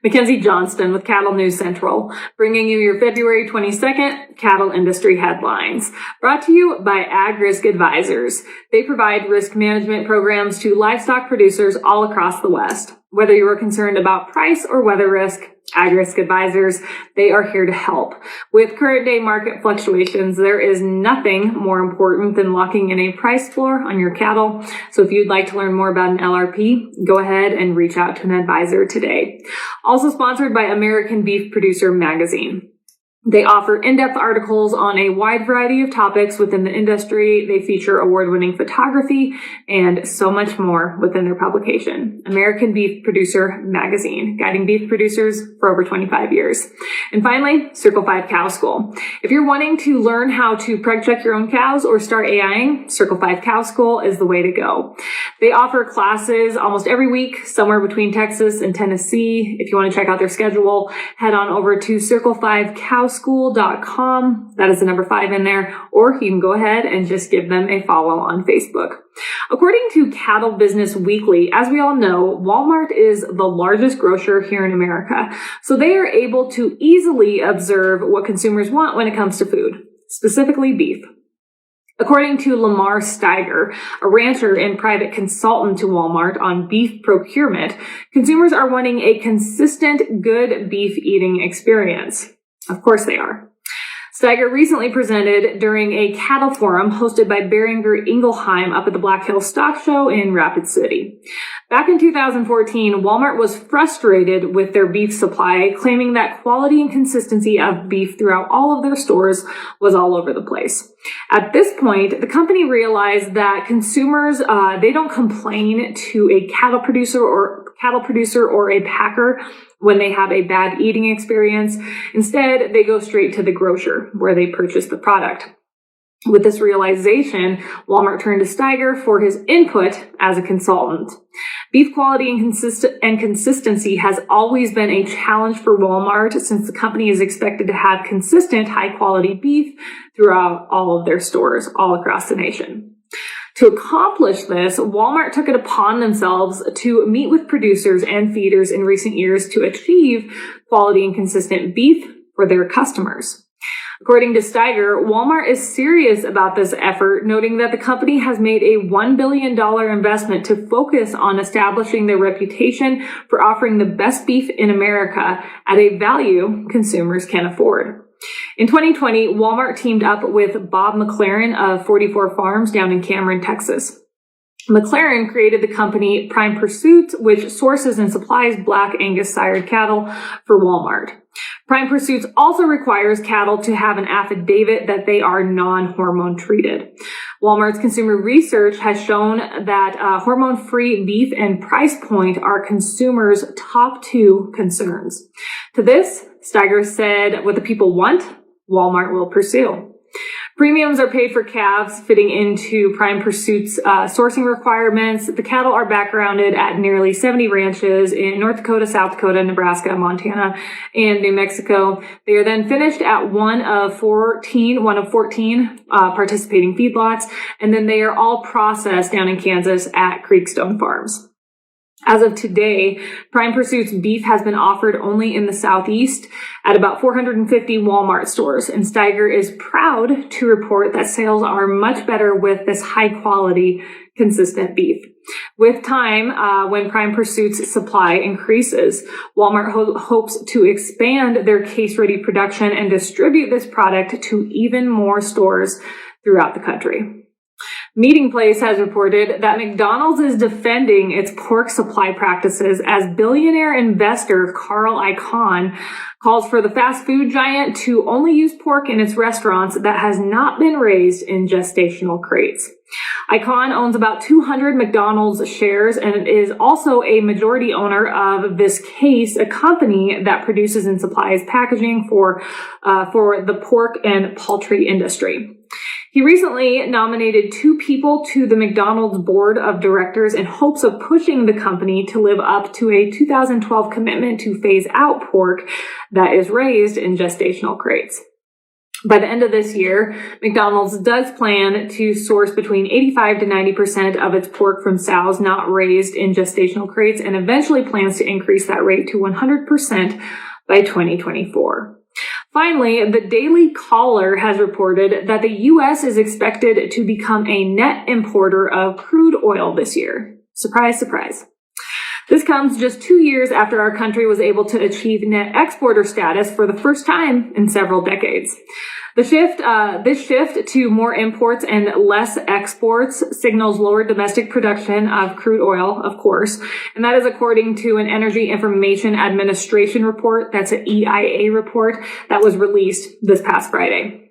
Mackenzie Johnston with Cattle News Central, bringing you your February 22nd cattle industry headlines. Brought to you by Ag Risk Advisors. They provide risk management programs to livestock producers all across the West. Whether you are concerned about price or weather risk, Ag Risk Advisors, they are here to help. With current day market fluctuations, there is nothing more important than locking in a price floor on your cattle. So if you'd like to learn more about an LRP, go ahead and reach out to an advisor today. Also sponsored by American Beef Producer Magazine. They offer in-depth articles on a wide variety of topics within the industry. They feature award-winning photography and so much more within their publication. American Beef Producer Magazine, guiding beef producers for over 25 years. And finally, Circle 5 Cow School. If you're wanting to learn how to preg check your own cows or start AIing, Circle 5 Cow School is the way to go. They offer classes almost every week, somewhere between Texas and Tennessee. If you want to check out their schedule, head on over to circle5cowschool.com. That is the number 5 in there, or you can go ahead and just give them a follow on Facebook. According to Cattle Business Weekly, as we all know, Walmart is the largest grocer here in America, so they are able to easily observe what consumers want when it comes to food, specifically beef. According to Lamar Steiger, a rancher and private consultant to Walmart on beef procurement, consumers are wanting a consistent, good beef eating experience. Of course they are. Steiger recently presented during a cattle forum hosted by Beringer Ingelheim up at the Black Hills Stock Show in Rapid City. Back in 2014, Walmart was frustrated with their beef supply, claiming that quality and consistency of beef throughout all of their stores was all over the place. At this point, the company realized that consumers, they don't complain to a cattle producer or a packer when they have a bad eating experience. Instead, they go straight to the grocer where they purchase the product. With this realization, Walmart turned to Steiger for his input as a consultant. Beef quality and consistency has always been a challenge for Walmart since the company is expected to have consistent, high-quality beef throughout all of their stores all across the nation. To accomplish this, Walmart took it upon themselves to meet with producers and feeders in recent years to achieve quality and consistent beef for their customers. According to Steiger, Walmart is serious about this effort, noting that the company has made a $1 billion investment to focus on establishing their reputation for offering the best beef in America at a value consumers can afford. In 2020, Walmart teamed up with Bob McLaren of 44 Farms down in Cameron, Texas. McLaren created the company Prime Pursuit, which sources and supplies Black Angus sired cattle for Walmart. Prime Pursuits also requires cattle to have an affidavit that they are non-hormone treated. Walmart's consumer research has shown that hormone-free beef and price point are consumers' top 2 concerns. To this, Steiger said, what the people want, Walmart will pursue. Premiums are paid for calves fitting into Prime Pursuit's sourcing requirements. The cattle are backgrounded at nearly 70 ranches in North Dakota, South Dakota, Nebraska, Montana, and New Mexico. They are then finished at one of 14 participating feedlots, and then they are all processed down in Kansas at Creekstone Farms. As of today, Prime Pursuit's beef has been offered only in the Southeast at about 450 Walmart stores, and Steiger is proud to report that sales are much better with this high-quality, consistent beef. With time, when Prime Pursuit's supply increases, Walmart hopes to expand their case-ready production and distribute this product to even more stores throughout the country. Meeting Place has reported that McDonald's is defending its pork supply practices as billionaire investor Carl Icahn calls for the fast food giant to only use pork in its restaurants that has not been raised in gestational crates. Icahn owns about 200 McDonald's shares and is also a majority owner of Viscase, a company that produces and supplies packaging for the pork and poultry industry. He recently nominated 2 people to the McDonald's board of directors in hopes of pushing the company to live up to a 2012 commitment to phase out pork that is raised in gestational crates. By the end of this year, McDonald's does plan to source between 85 to 90% of its pork from sows not raised in gestational crates, and eventually plans to increase that rate to 100% by 2024. Finally, the Daily Caller has reported that the U.S. is expected to become a net importer of crude oil this year. Surprise, surprise. This comes just 2 years after our country was able to achieve net exporter status for the first time in several decades. This shift to more imports and less exports signals lower domestic production of crude oil, of course, and that is according to an Energy Information Administration report. That's an EIA report that was released this past Friday.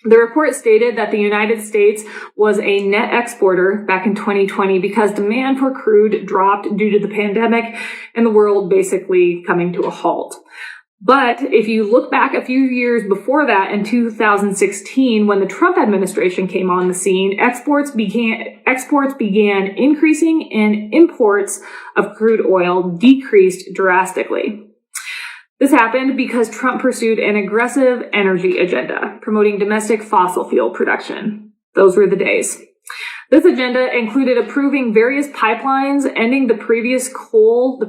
The report stated that the United States was a net exporter back in 2020 because demand for crude dropped due to the pandemic and the world basically coming to a halt. But if you look back a few years before that, in 2016, when the Trump administration came on the scene, exports began increasing and imports of crude oil decreased drastically. This happened because Trump pursued an aggressive energy agenda, promoting domestic fossil fuel production. Those were the days. This agenda included approving various pipelines, ending the previous coal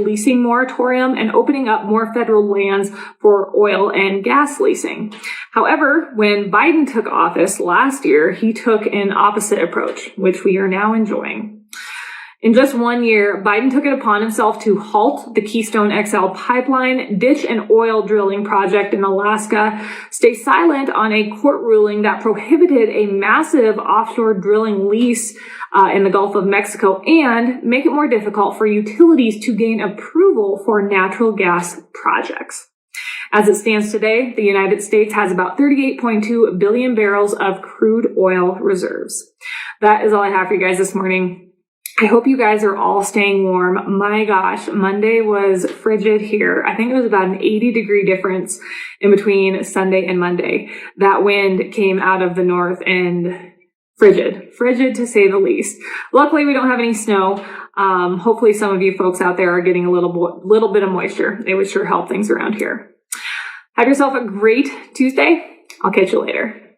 leasing moratorium, and opening up more federal lands for oil and gas leasing. However, when Biden took office last year, he took an opposite approach, which we are now enjoying. In just 1 year, Biden took it upon himself to halt the Keystone XL pipeline, ditch an oil drilling project in Alaska, stay silent on a court ruling that prohibited a massive offshore drilling lease in the Gulf of Mexico, and make it more difficult for utilities to gain approval for natural gas projects. As it stands today, the United States has about 38.2 billion barrels of crude oil reserves. That is all I have for you guys this morning. I hope you guys are all staying warm. My gosh, Monday was frigid here. I think it was about an 80-degree difference in between Sunday and Monday. That wind came out of the north and frigid to say the least. Luckily, we don't have any snow. Hopefully some of you folks out there are getting a little bit of moisture. It would sure help things around here. Have yourself a great Tuesday. I'll catch you later.